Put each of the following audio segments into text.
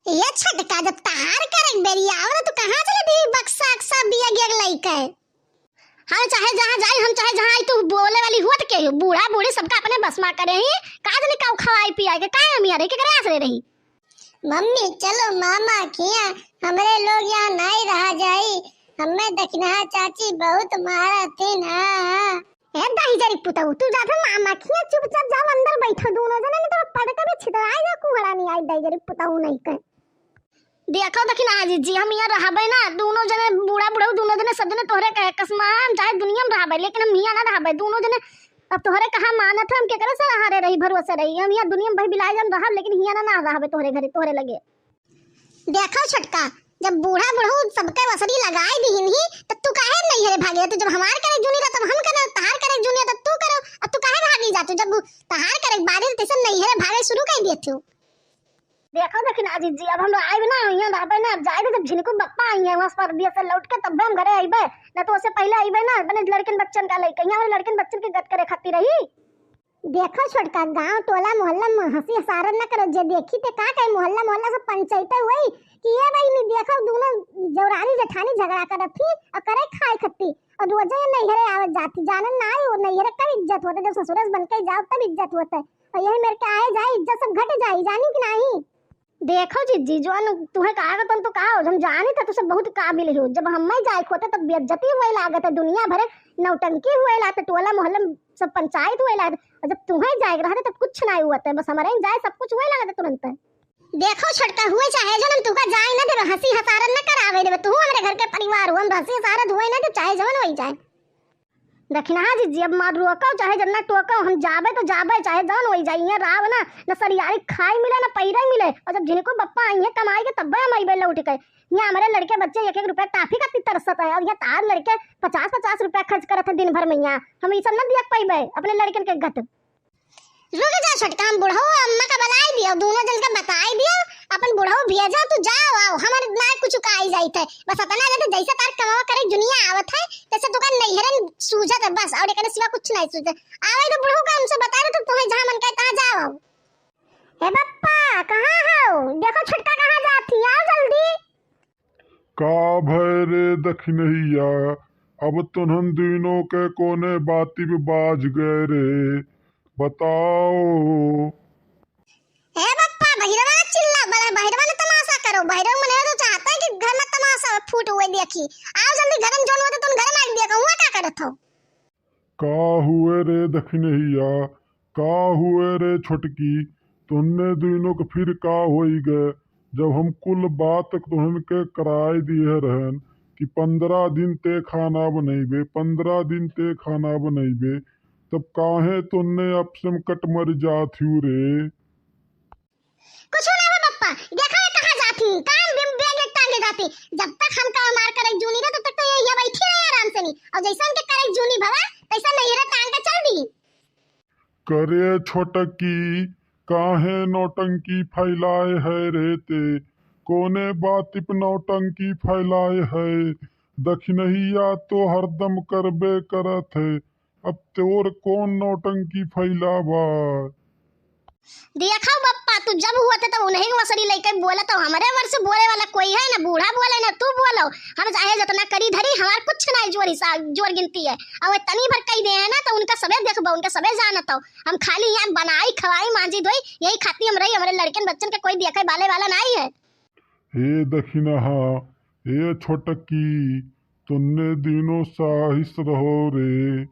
ये छटका जब तहार करे बेरी आवत तो कहां चले दी बक्सा अक्सा बिया गिर लइके। हम चाहे जहां जाई हम चाहे जहां आई तू बोले वाली हुआ के बूढ़ा बूढ़ी सबका अपने बस में करे ही का जने का खवाई पियाई के का हम यार के करे आसरे रही। मम्मी चलो मामा किया हमरे लोग यहाँ नहीं रहा जाई हमें देखना चाची बहुत मारा थी ना। ए दाई जरी पुताऊ तू जा मामा किया चुपचाप जाओ अंदर बैठो दोनों जने नहीं तो पड़ के छितराई जा कुहड़ा नहीं आई दाई जरी पुताऊ नहीं के देखो दखिन आज जी हम यहाँ रहबे ना दोनों जने बूढ़ा बूढ़ा दोनों जने सब जने तोहरे कहे कसमान चाहे दुनिया में रहबे लेकिन हम यहाँ ना रहबे दोनों जने अब तोहरे कहा मानत हम के करे से रहा रही भरोसे रही हम यहाँ दुनिया में भाई बिलाए जन रहब लेकिन यहाँ ना रहबे तोहरे घरे तोहरे लगे। देखो छटका जब बूढ़ा बूढ़ा सबके वसरी लगाई दीन ही तो तू काहे नहीं हरे भागे तो जब हमार करे जूनी रह तब हम करे तहार करे जूनी तो तू करो अब तू काहे भागी जातू जब तहार करे बारिश तैसे नहीं हरे भागे शुरू कर दिए तू। देखो देखिन अजीत जी अब हम लोग आए ना यहाँ रहबे ना अब जाए जब झिनको बप्पा आई है वहां पर दिया से लौट के तब हम घरे आइबे ना तो उससे पहले आइबे ना बने लड़कन बच्चन का लइका यहाँ लड़कन बच्चन के गट करे खाती रही। देखो छोटका गांव टोला मोहल्ला में हंसी हसारत न करो जे देखी ते का कहे मोहल्ला मोहल्ला से पंचायत हुई कि ये भाई नहीं देखो दोनों जौरानी जेठानी झगड़ा करत थी और करे खाए खत्ती और रोजे नहीं हरे आवत जाती जानन ना आई और नहीं हरे कब इज्जत होते जब ससुरस बन के जाओ तब इज्जत होता है और यही मेरे के आए जाए इज्जत सब घट जाई जानी कि नहीं। देखो जीजी जो तुम्हें कहा तुम तो कहा हम जानी था तुझसे बहुत काबिल हो जब हम ही जाए खोते तब बेइज्जती हुए लागत है दुनिया भरे नौटंकी हुए लागत टोला मोहल्ला सब पंचायत हुए लागत और जब तुम्हें जाए रहा तब कुछ नहीं हुआ था बस हमारे जाए सब कुछ हुए लागत तुरंत। देखो छटका हुए चाहे जन तुका जाए ना दे हंसी हसारत न करावे दे तू हमारे घर के परिवार हो हम हंसी हसारत हुए ना दे चाहे जवन होई जाए। देखना जी अब मार रोको चाहे जन्ना टोको हम जाबे तो जाबे चाहे जवन होई जाइए राव ना न सरियारी खाई मिले ना पैरा मिले और जब जिनको बप्पा आई है कमाई के तब हम आइबे लौट के यहाँ हमारे लड़के बच्चे एक एक रुपया टाफी का तरसत है और यहाँ तार लड़के 50-50 रुपया खर्च करते दिन भर में यहाँ हम ये सब न दिया पाइबे अपने लड़कन के गट। रुक जा छोटका हम बुढ़ऊ अम्मा का बनाई दियो दोनों जन का बताई दियो अपन बुढ़ऊ भेजा तू जाओ आओ हमारे ना कुछ काई जाइत है बस अपना जैसे जैसे तार कमावा करे दुनिया आवत है तैसे तो का नैहरन सूझत है बस और एकने सिवा कुछ नहीं सूझत आवे तो बुढ़ऊ का हमसे बता रहे तो तुम्हें जहां मन करे तहां जाओ। हे बप्पा कहां हो देखो छोटका कहां जाती आओ जल्दी। का भरे दखनहिया अब तुनन दिनों के कोने बाती पे बाज गए रे बताओ। हे बप्पा बहिरवा चिल्ला बड़ा बहिरवा ने तमाशा करो बहिरवा मने तो चाहता है कि घर में तमाशा फूट हुए देखी आओ जल्दी घर में जोन होते तुम घर में आ देखो हुआ क्या करत हो। का हुए रे दखनहिया का हुए रे छोटकी तुन्ने दिनों के फिर का होई गए जब हम कुल बात तुहन के कराए दिए रहन कि 15 दिन ते खाना बनैबे 15 दिन ते खाना बनैबे तब काहे तुन्ने अब से कट मर जाथ्यू रे। कुछ ना हो बप्पा देखा है कहां जाती काम बिम बैग टांगे जाती जब तक हम काम मार करे जूनी रे तब तक तो ये बैठी रहे आराम से नहीं और जैसा उनके करे जूनी भवा तैसा नहीं रे टांग के चल दी। करे छोटकी काहे नौटंकी फैलाए है रे ते कोने बात पे नौटंकी फैलाए है दखनहिया तो हरदम करबे करत है अब तोर कौन नौटंकी फैलावा। देखो बप्पा तू जब हुआ था तब उन्हीं वसरी लेके बोला तो हमारे वर्ष बोले वाला कोई है ना बूढ़ा बोले ना तू बोलो हम चाहे जितना करी धरी हमार कुछ नहीं जोर गिनती है और तनी भर कही दे है ना तो उनका सबे देखबो उनका सबे जानत हो हम खाली यहाँ बनाई खवाई मांजी धोई यही खाती हम रही हमारे लड़कन बच्चन के कोई देखे बाले वाला नहीं है। हे दखिनहा हे छोटकी तुन्ने दिनों साहिस रहो रे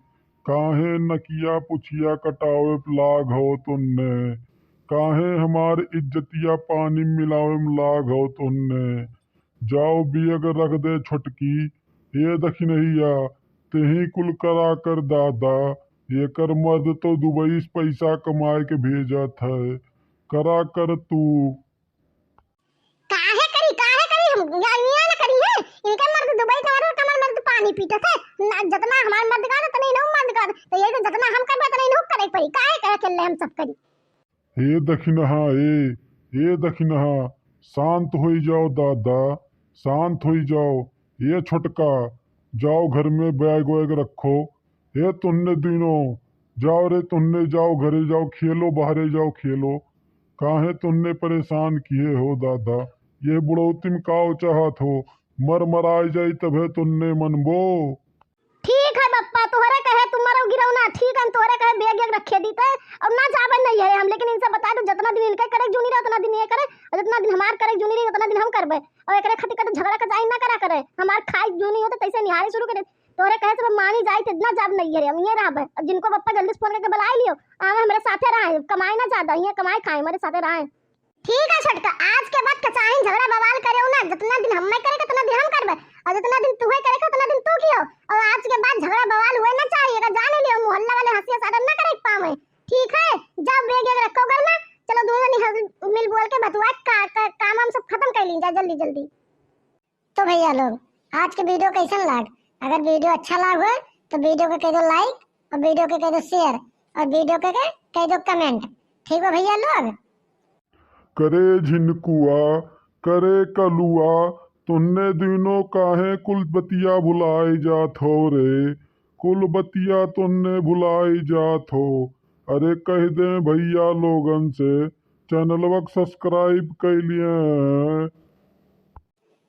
काहे नकिया पुछिया कटावे लाग हो तुन्ने काहे हमार इज्जतिया पानी मिलावे में लाग हो तुन्ने जाओ बियग रख दे छोटकी ये दखिनहिया तेही कुल करा कर दादा ये कर मर्द तो दुबई से पैसा कमाए के भेजत है करा कर तू। काहे करी हम यहाँ ना करी है इनके मर्द दुबई का और कमर मर्द पानी पीते थे जितना हमार मर्द का तो नहीं ना मर्द का तो ये तो जितना हम करबे तो नहीं ना करे पड़ी काहे कहे चल हम सब करी। हे दखिनहा शांत होई जाओ दादा शांत होई जाओ ये छोटका जाओ घर में बैग वैग रखो हे तुन्ने दिनों जाओ रे तुन्ने जाओ घरे जाओ खेलो बाहरे जाओ खेलो काहे तुन्ने परेशान किए हो दादा ये बुढ़ौती में काव चाहत हो, मर मराई जाई तभे तुन्ने मनबो। ठीक है बप्पा, तोहरे कहे तुम मरो गिरौना, ठीक है हम तोहरे कहे बेग एक रखे दी थे और ना जाबे नहीं है हम, लेकिन इनसे बता दो जितना दिन इनके करे जूनी रहे उतना दिन ये करे, और जितना दिन हमार करे जूनी रही उतना दिन हम करबे, और एकरे खातिर कत झगड़ा का जाई ना करा करे, हमार खाई जूनी हो तो तैसे निहारी शुरू करे, तोहरे कहे से मानी जाई इतना जाब नहीं है हम ये रहबे। अब जिनको बप्पा जल्दी से फोन करके बुला लियो, आवे हमारे साथे रहे, कमाई ना ज्यादा ये कमाई खाए हमारे साथे रहे। ठीक है छोटका, आज के बाद कचाई झगड़ा बवाल करे ना, जितना दिन हम नहीं करे उतना दिन हम करबे, और जितना दिन तू है करे उतना दिन तू कियो, और आज के बाद झगड़ा बवाल हुए ना चाहिए, जाने लियो मोहल्ला वाले हंसी साधन ना करे पावे। ठीक है, जब बेग एक रखो घर में, चलो दोनों मिल बोल के बतुआ काम हम सब खत्म कर ली जाए जल्दी जल्दी। तो भैया लोग आज के वीडियो कैसन लाग, अगर वीडियो अच्छा लाग हो तो वीडियो को कह दो लाइक, और वीडियो को कह दो शेयर, और वीडियो को कह दो कमेंट। ठीक है भैया लोग। करे झिनकुआ करे कलुआ, तुन्ने दिनों काहे कुल बतिया भुलाई जात हो रे, कुल बतिया तुन्ने भुलाई जात हो। अरे कह दे भैया लोगन से चैनलवा सब्सक्राइब कर लिए।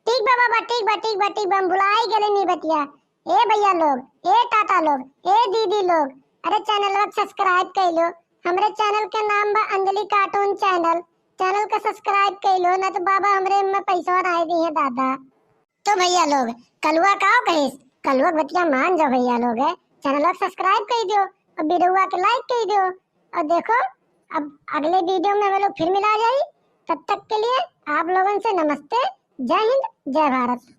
ठीक बा बाबा, ठीक बा हम भुलाई गेले नहीं बतिया। ए भैया लोग, ए टाटा लोग, ए दीदी लोग, अरे चैनलवा सब्सक्राइब कर लो, हमरे चैनल के नाम बा अंजलि कार्टून चैनल, चैनल को सब्सक्राइब कर लो ना तो बाबा हमरे में पैसा आए दी है दादा। तो भैया लोग कलुआ का कहिस, कलुआ बतिया मान जाओ भैया लोग, है चैनल को सब्सक्राइब कर दो और वीडियो को लाइक कर दो, और देखो अब अगले वीडियो में हम लोग फिर मिला जाए, तब तक के लिए आप लोगों से नमस्ते, जय हिंद जय भारत।